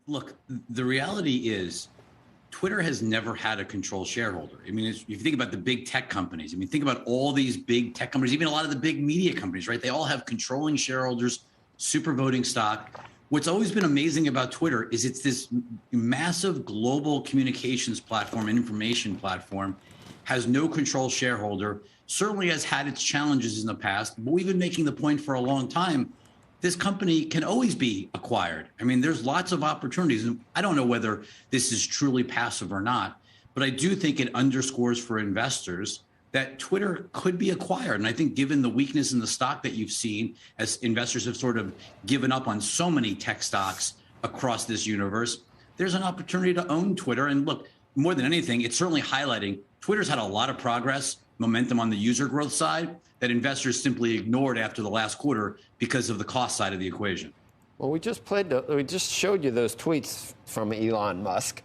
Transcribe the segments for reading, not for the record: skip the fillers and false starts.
Look, the reality is Twitter has never had a control shareholder. I mean, if you think about the big tech companies, I mean, think about all these big tech companies, even a lot of the big media companies, right? They all have controlling shareholders, super voting stock. What's always been amazing about Twitter is it's this massive global communications platform and information platform, has no control shareholder, certainly has had its challenges in the past, but we've been making the point for a long time. This company can always be acquired. I mean, there's lots of opportunities. And I don't know whether this is truly passive or not, but I do think it underscores for investors that Twitter could be acquired. And I think given the weakness in the stock that you've seen, as investors have sort of given up on so many tech stocks across this universe, there's an opportunity to own Twitter. And look, more than anything, it's certainly highlighting Twitter's had a lot of progress, momentum on the user growth side that investors simply ignored after the last quarter because of the cost side of the equation. Well, we just showed you those tweets from Elon Musk.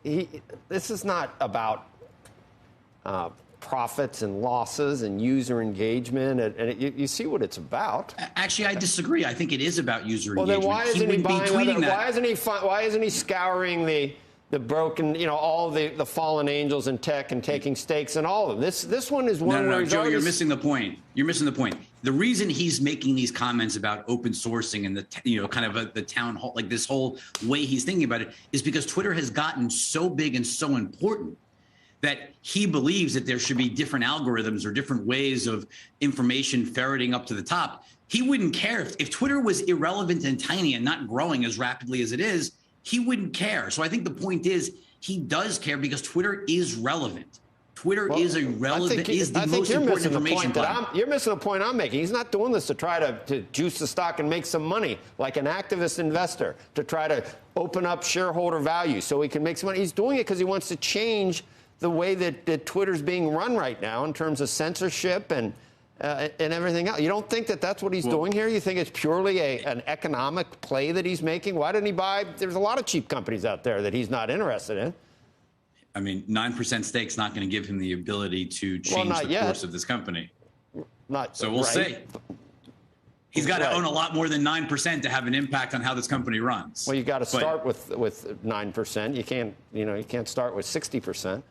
This is not about profits and losses and user engagement, and you see what it's about. Actually, I disagree. I think it is about user engagement. Then why isn't he buying why isn't he scouring the broken, all the fallen angels in tech and taking stakes in all of them? This one is one where Joe, you're missing the point. You're missing the point. The reason he's making these comments about open sourcing and the town hall, like this whole way he's thinking about it, is because Twitter has gotten so big and so important that he believes that there should be different algorithms or different ways of information ferreting up to the top. He wouldn't care if Twitter was irrelevant and tiny and not growing as rapidly as it is. He wouldn't care. So I think the point is he does care because Twitter is relevant. Twitter is a relevant, is the most important information platform. You're missing the point I'm making. He's not doing this to try to juice the stock and make some money like an activist investor, to try to open up shareholder value so he can make some money. He's doing it because he wants to change the way that Twitter's being run right now in terms of censorship and everything else. You don't think that that's what he's doing here? You think it's purely an economic play that he's making? Why didn't he buy? There's a lot of cheap companies out there that he's not interested in. I mean, 9% stake's not going to give him the ability to change the course of this company. So we'll see. He's got to own a lot more than 9% to have an impact on how this company runs. Well, you got to start with 9%. You can't start with 60%.